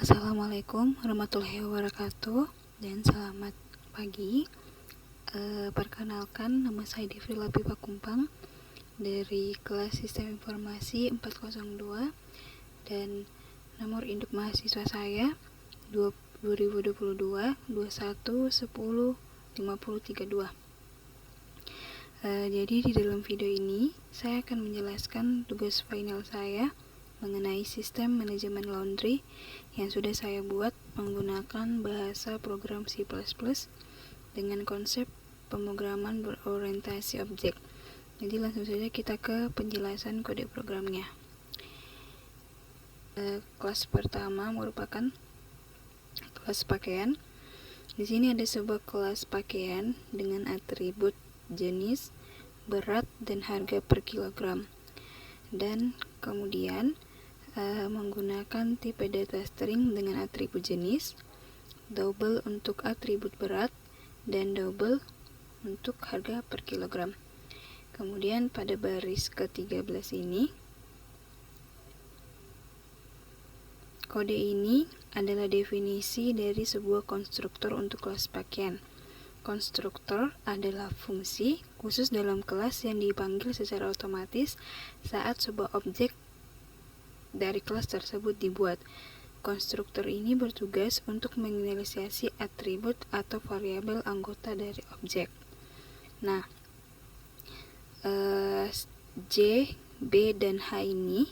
Assalamualaikum warahmatullahi wabarakatuh dan selamat pagi. Perkenalkan, nama saya Devri Lapipa Kumpang dari kelas Sistem Informasi 402 dan nomor induk mahasiswa saya 2022 21 10 50 32. Jadi di dalam video ini saya akan menjelaskan tugas final saya mengenai sistem manajemen laundry yang sudah saya buat menggunakan bahasa program C++ dengan konsep pemrograman berorientasi objek. Jadi langsung saja kita ke penjelasan kode programnya. Kelas pertama merupakan kelas pakaian. Di sini ada sebuah kelas pakaian dengan atribut jenis, berat, dan harga per kilogram. Dan kemudian menggunakan tipe data string dengan atribut jenis, double untuk atribut berat, dan double untuk harga per kilogram. Kemudian pada baris ke-13 ini, kode ini adalah definisi dari sebuah konstruktor untuk kelas pakaian. Konstruktor adalah fungsi khusus dalam kelas yang dipanggil secara otomatis saat sebuah objek dari kelas tersebut dibuat. Konstruktor ini bertugas untuk menginisiasi atribut atau variabel anggota dari objek. Nah, J, B, dan H ini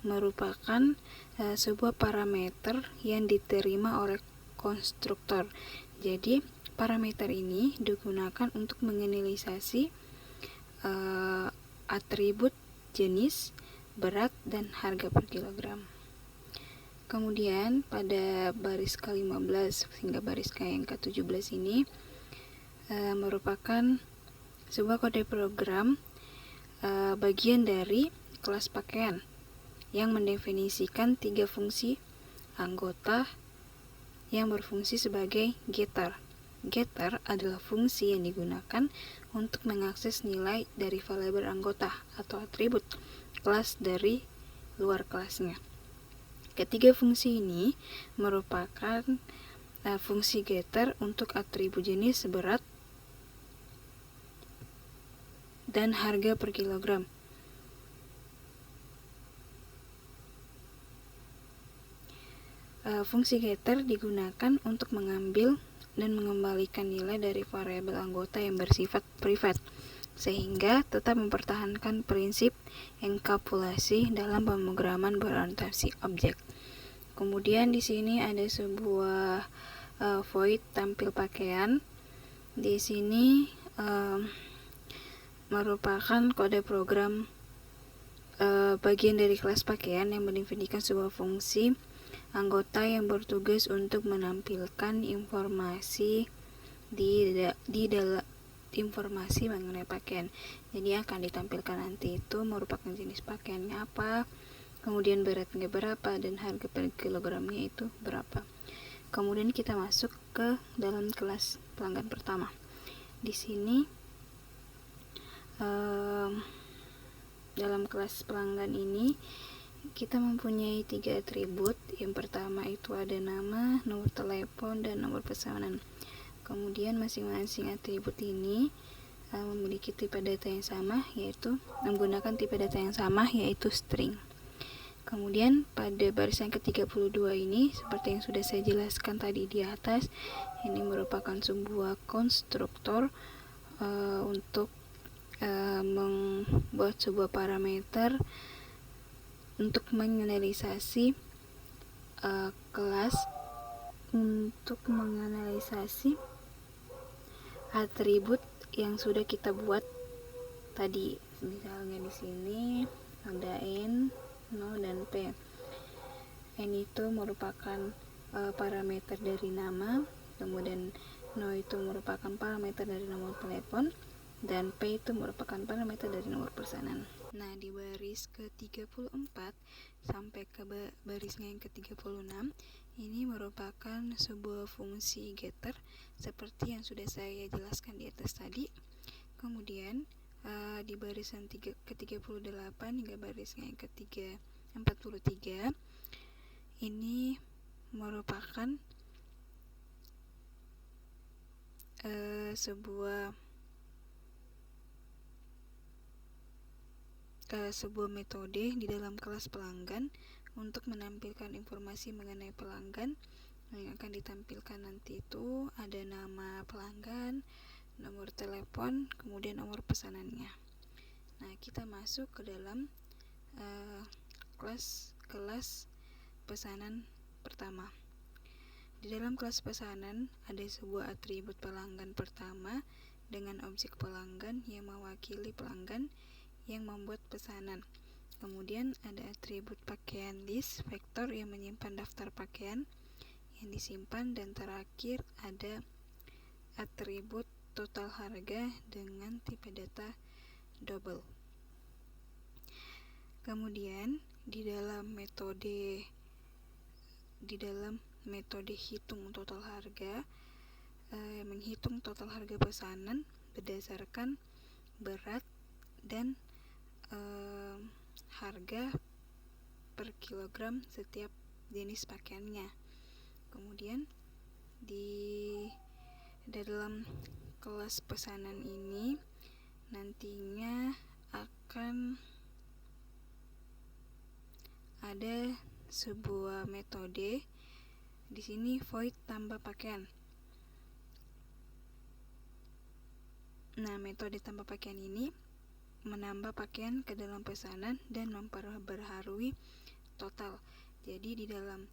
merupakan sebuah parameter yang diterima oleh konstruktor. Jadi, parameter ini digunakan untuk menginisiasi atribut jenis, berat, dan harga per kilogram. Kemudian pada baris ke-15 hingga baris yang ke-17 ini merupakan sebuah kode program bagian dari kelas pakaian yang mendefinisikan 3 fungsi anggota yang berfungsi sebagai getter. Getter adalah fungsi yang digunakan untuk mengakses nilai dari variabel anggota atau atribut kelas dari luar kelasnya. Ketiga fungsi ini merupakan fungsi getter untuk atribut jenis, berat, dan harga per kilogram. Fungsi getter digunakan untuk mengambil dan mengembalikan nilai dari variabel anggota yang bersifat privat, sehingga tetap mempertahankan prinsip enkapsulasi dalam pemrograman berorientasi objek. Kemudian di sini ada sebuah void tampil pakaian. Di sini merupakan kode program bagian dari kelas pakaian yang mendefinisikan sebuah fungsi anggota yang bertugas untuk menampilkan informasi di dalam informasi mengenai pakaian. Jadi akan ditampilkan nanti itu merupakan jenis pakaiannya apa, kemudian beratnya berapa, dan harga per kilogramnya itu berapa. Kemudian kita masuk ke dalam kelas pelanggan pertama. Di sini dalam kelas pelanggan ini kita mempunyai 3 atribut. Yang pertama itu ada nama, nomor telepon, dan nomor pesanan. Kemudian masing-masing atribut ini memiliki tipe data yang sama, yaitu menggunakan tipe data yang sama, yaitu string. Kemudian pada baris yang ke-32 ini, seperti yang sudah saya jelaskan tadi di atas, ini merupakan sebuah konstruktor untuk membuat sebuah parameter untuk menganalisasi kelas, untuk menganalisasi atribut yang sudah kita buat tadi. Misalnya di sini ada N, no, dan P. N itu merupakan parameter dari nama, kemudian no itu merupakan parameter dari nomor telepon, dan P itu merupakan parameter dari nomor pesanan. Nah, di baris ke-34 sampai ke barisnya yang ke-36 ini merupakan sebuah fungsi getter seperti yang sudah saya jelaskan di atas tadi. Kemudian di barisan ke-38 hingga barisnya yang ke-43 ini merupakan sebuah metode di dalam kelas pelanggan untuk menampilkan informasi mengenai pelanggan. Yang akan ditampilkan nanti itu ada nama pelanggan, nomor telepon, kemudian nomor pesanannya. Nah, kita masuk ke dalam kelas pesanan pertama. Di dalam kelas pesanan ada sebuah atribut pelanggan pertama dengan objek pelanggan yang mewakili pelanggan yang membuat pesanan. Kemudian ada atribut pakaian list vektor yang menyimpan daftar pakaian yang disimpan, dan terakhir ada atribut total harga dengan tipe data double. Kemudian di dalam metode hitung total harga, menghitung total harga pesanan berdasarkan berat dan harga per kilogram setiap jenis pakaiannya. Kemudian di dalam kelas pesanan ini nantinya akan ada sebuah metode di sini void tambah pakaian. Nah, metode tambah pakaian ini menambah pakaian ke dalam pesanan dan memperbaharui total. Jadi dalam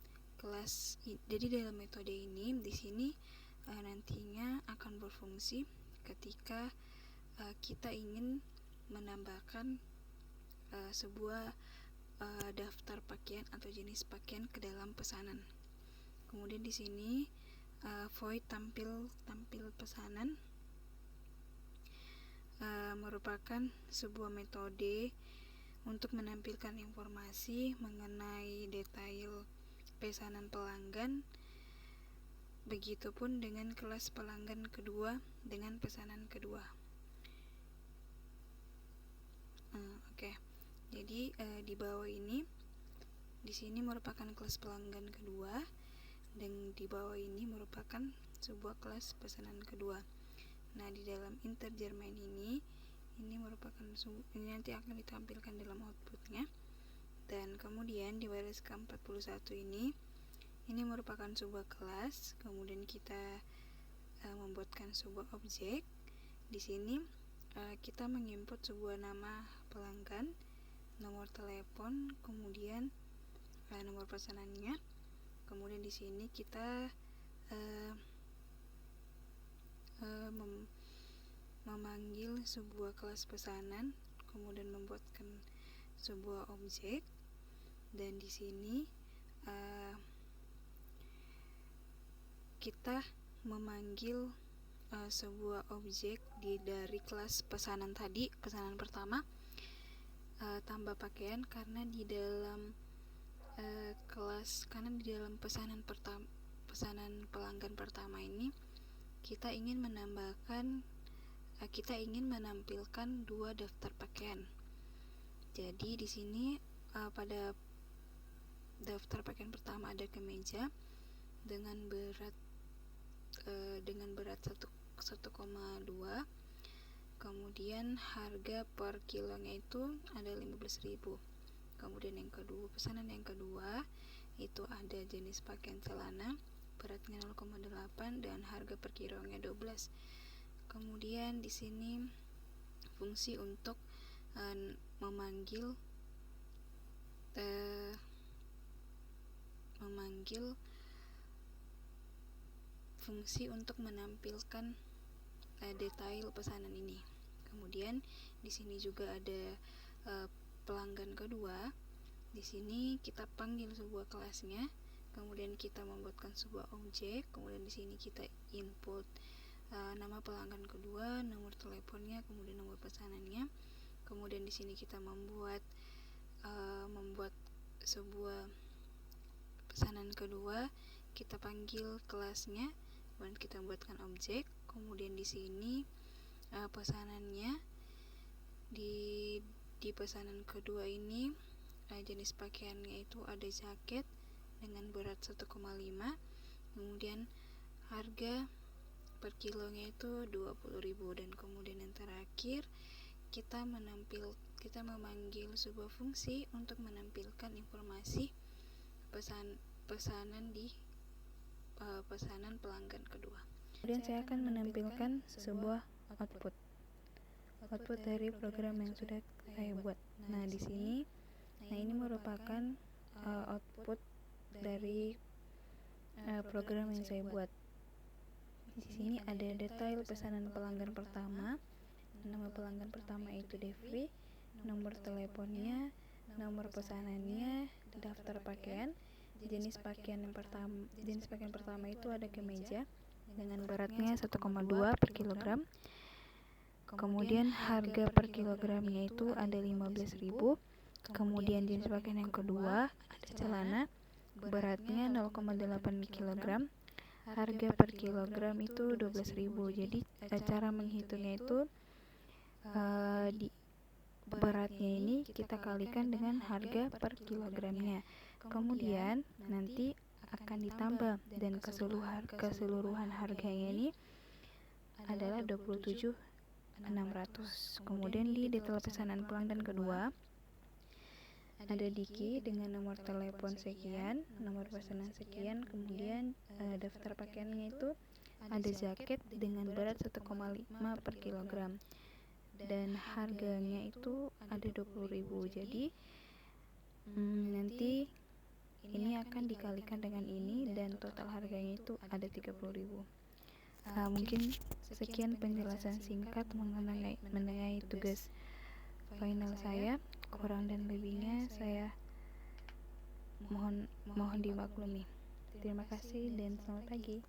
metode ini di sini nantinya akan berfungsi ketika kita ingin menambahkan sebuah daftar pakaian atau jenis pakaian ke dalam pesanan. Kemudian di sini void tampil pesanan merupakan sebuah metode untuk menampilkan informasi mengenai detail pesanan pelanggan. Begitupun dengan kelas pelanggan kedua dengan pesanan kedua. Oke. Jadi di bawah ini, di sini merupakan kelas pelanggan kedua, dan di bawah ini merupakan sebuah kelas pesanan kedua. Nah, di dalam integer main ini merupakan ini nanti akan ditampilkan dalam outputnya. Dan kemudian di baris ke-41 ini merupakan sebuah kelas. Kemudian kita membuatkan sebuah objek. Di sini kita menginput sebuah nama pelanggan, nomor telepon, kemudian nomor pesanannya. Kemudian di sini kita memanggil sebuah kelas pesanan, kemudian membuatkan sebuah objek. Dan di sini kita memanggil sebuah objek dari kelas pesanan tadi, pesanan pertama, tambah pakaian, karena di dalam pesanan pelanggan pertama ini kita ingin menampilkan dua daftar pakaian. Jadi di sini pada daftar pakaian pertama ada kemeja dengan berat 1,2, kemudian harga per kilonya itu ada 15.000. Kemudian pesanan yang kedua itu ada jenis pakaian celana beratnya 0,8 dan harga per kilonya 12. Kemudian di sini fungsi untuk memanggil fungsi untuk menampilkan detail pesanan ini. Kemudian di sini juga ada pelanggan kedua. Di sini kita panggil sebuah kelasnya, kemudian kita membuatkan sebuah objek. Kemudian di sini kita input nama pelanggan kedua, nomor teleponnya, kemudian nomor pesanannya. Kemudian di sini kita membuat sebuah pesanan kedua, kita panggil kelasnya, kemudian kita buatkan objek. Kemudian di sini pesanannya di pesanan kedua ini jenis pakaiannya itu ada jaket, dengan berat 1,5, kemudian harga per kilonya itu 20.000. Dan kemudian yang terakhir, kita memanggil sebuah fungsi untuk menampilkan informasi pesanan di pesanan pelanggan kedua. Kemudian saya akan menampilkan sebuah output dari program yang sudah saya buat. Nah, di sini, ini merupakan output dari program yang saya buat. Di sini ada detail pesanan pelanggan pertama. Nama pelanggan pertama itu Devri, nomor teleponnya, nomor pesanannya, daftar pakaian, jenis pakaian pertama itu ada kemeja dengan beratnya 1,2 per kilogram. Kemudian harga per kilogramnya itu ada 15.000. Kemudian jenis pakaian yang kedua ada celana, beratnya 0,8 kilogram. Harga per kilogram itu 12.000. Jadi cara menghitungnya itu di beratnya ini kita kalikan dengan harga per kilogramnya. Kemudian nanti akan ditambah, dan keseluruhan harganya ini adalah 27.600. Kemudian di detail pesanan pelanggan kedua ada Diki dengan nomor telepon sekian, nomor pesanan sekian, kemudian daftar pakaiannya itu ada jaket dengan berat 1,5 per kilogram. Dan harganya itu ada 20.000. Jadi nanti ini akan dikalikan dengan ini dan total harganya itu ada 30.000. Mungkin sekian penjelasan singkat mengenai tugas final saya. Kurang dan lebihnya saya mohon dimaklumi. Terima kasih dan selamat pagi.